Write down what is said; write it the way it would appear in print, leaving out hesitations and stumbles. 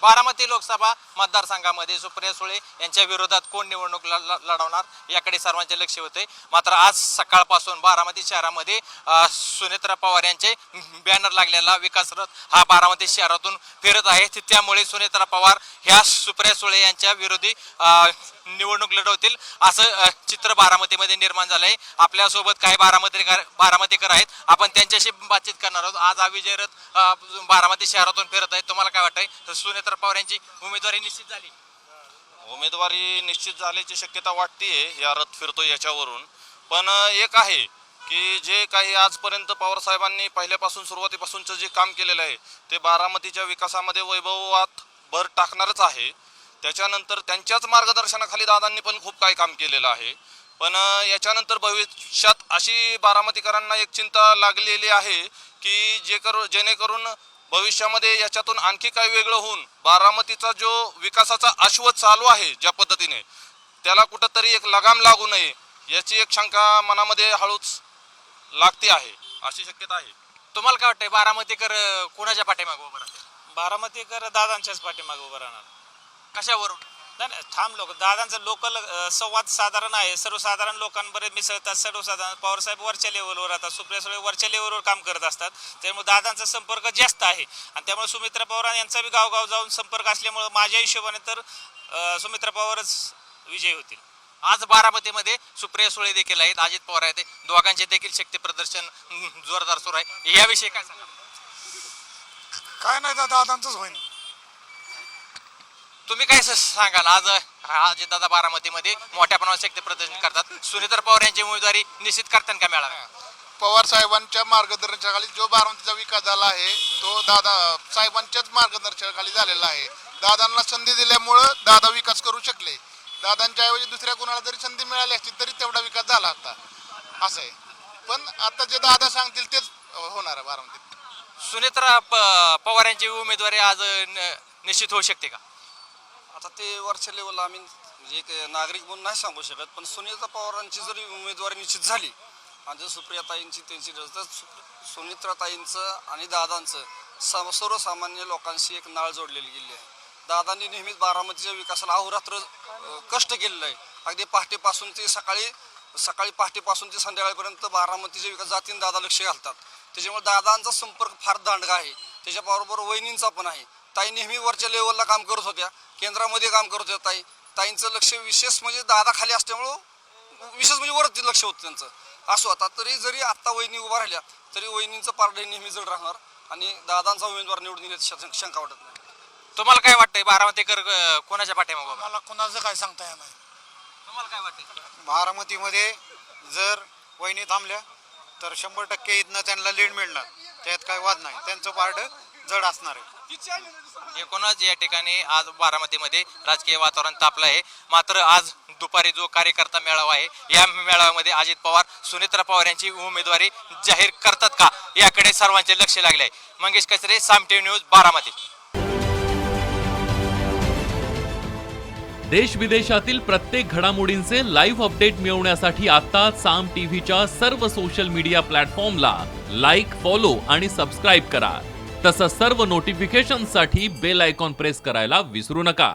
बारामती लोकसभा मतदारसंघामध्ये सुप्रिया सुळे यांच्या विरोधात कोण निवडणूक लढवणार याकडे सर्वांचे लक्ष होते। मात्र आज सकाळपासून बारामती शहरामध्ये सुनेत्रा पवार यांचे बॅनर लागलेला विकास रथ हा बारामती शहरातून फिरत आहे। त्यामुळे सुनेत्रा पवार ह्या सुप्रिया सुळे यांच्या विरोधी निवडणूक लढवतील असं चित्र बारामतीमध्ये निर्माण झालंय। आपल्यासोबत काही बारामतीकर आहेत, आपण त्यांच्याशी बातचीत करणार आहोत। आज हा विजय रथ बारामती शहरातून फिरत आहे। तुम्हाला काय वाटतंय, सुनेत्रा पवार यांची उमेदवारी निश्चित झाली? उमेदवारी निश्चित झाल्याची शक्यता वाटते या रथ फिरतो याच्यावरून। पण एक आहे की जे काही आजपर्यंत पवार साहेबांनी पहिल्यापासून सुरुवातीपासूनचं जे काम केलेलं आहे ते बारामतीच्या विकासामध्ये वैभवात भर टाकणारच आहे। त्याच्यानंतर त्यांच्याच मार्गदर्शनाखाली दादांनी पण खूप काही काम केलेलं आहे। पण याच्यानंतर भविष्यात अशी बारामतीकरांना एक चिंता लागलेली आहे की जेणेकरून भविष्यामध्ये याच्यातून आणखी काही वेगळं होऊन बारामतीचा जो विकासाचा अश्व चालू आहे ज्या पद्धतीने त्याला कुठंतरी एक लगाम लागू नये याची एक शंका मनामध्ये हळूच लागते आहे, अशी शक्यता आहे। तुम्हाला काय वाटतंय, बारामतीकर कोणाच्या पाठीमागे उभं राहतील? बारामतीकर दादांच्याच पाठीमागे उभं राहणार। कशावरून? नाही थांब लोक दादांचं लोकल संवाद साधारण आहे, सर्वसाधारण लोकांबरोबर मिसळतात। सर्वसाधारण पवारसाहेब वरच्या लेवलवर राहतात, सुप्रिया सुळे वरच्या लेवलवर काम करत असतात, त्यामुळे दादांचा संपर्क जास्त आहे। आणि त्यामुळे सुमित्रा पवार यांचा बी गावगाव जाऊन संपर्क असल्यामुळे माझ्या हिशोबाने तर सुमित्रा पवारच विजयी होतील। आज बारामतीमध्ये सुप्रिया सुळे देखील आहेत, अजित पवार आहेत, दोघांचे देखील शक्ती प्रदर्शन जोरदार सुरू आहे। याविषयी काय सांगा? काय नाही, दादांचंच होईल। तुम्ही काय सांगाल? आज अजित दादा बारामतीमध्ये मोठ्या प्रमाणात शक्ती प्रदर्शन करतात, सुनेत्रा पवार यांची उमेदवारी निश्चित करताना का मिळाला? पवार साहेबांच्या मार्गदर्शनाखाली जो बारामतीचा विकास झाला आहे तो दादा साहेबांच्याच मार्गदर्शनाखाली झालेला आहे। दादांना संधी दिल्यामुळं दादा विकास करू शकले। दादांच्या ऐवजी दुसऱ्या कोणाला जरी संधी मिळाली असती तरी तेवढा विकास झाला असता, असं आहे। पण आता जे दादा सांगतील तेच होणार आहे बारामतीत। सुनेत्रा पवार यांची उमेदवारी आज निश्चित होऊ शकते का? आता ते वरच्या लेवलला आम्ही म्हणजे एक नागरिक म्हणून नाही सांगू शकत, पण सुनीता पवारांची जरी उमेदवारी निश्चित झाली आणि जर सुप्रियाताईंची त्यांची तर सुनित्राताईंचं आणि दादांचं सर्वसामान्य लोकांशी एक नाळ जोडलेली गेली आहे। दादांनी नेहमीच बारामतीच्या विकासाला अहोरात्र कष्ट केलेलं आहे। अगदी पहाटेपासून ते सकाळी पहाटेपासून ते संध्याकाळपर्यंत बारामतीच्या विकास जातीने दादा लक्ष घालतात। त्याच्यामुळे दादांचा संपर्क फार दांडगा आहे, त्याच्याबरोबर वहिनींचा पण आहे। ताई नेहमी वरच्या लेवलला काम करत होत्या, केंद्रामध्ये काम करत होत्या। ताईंचं लक्ष विशेष म्हणजे दादा खाली असल्यामुळं विशेष म्हणजे वरती लक्ष होतं त्यांचं। असो आता तरी जरी आत्ता वहिनी उभा राहिल्या तरी वहिनींचं पारडे नेहमी जड राहणार आणि दादांचा उमेदवार निवडून येण्याची शंका वाटत नाही। तुम्हाला काय वाटतंय, बारामतीकर कोणाच्या पाठीमागे? मला कोणाचं काय सांगता येणार नाही। तुम्हाला काय वाटतंय? बारामतीमध्ये जर वहिनी थांबल्या तर 100% इथनं त्यांना लीड मिळणार, त्यात काही वाद नाही, त्यांचं पारडं जड असणार आहे। एकूणच या ठिकाणी आज बारामतीमध्ये राजकीय वातावरण तापलं आहे। मात्र आज दुपारी जो कार्यकर्ता मेळावा आहे या मेळाव्यामध्ये अजित पवार सुनेत्रा पवार यांची उमेदवारी जाहीर करतात का याकडे सर्वांचे लक्ष लागले आहे। मंगेश कचरे, साम टीव्ही न्यूज, बारामती। देश विदेशातील प्रत्येक घडामोडींचे लाईव्ह अपडेट मिळवण्यासाठी आता साम टीव्हीच्या सर्व सोशल मीडिया प्लॅटफॉर्मला लाईक, फॉलो आणि सबस्क्राईब करा। तसंच सर्व नोटिफिकेशनसाठी बेल आयकॉन प्रेस करायला विसरू नका।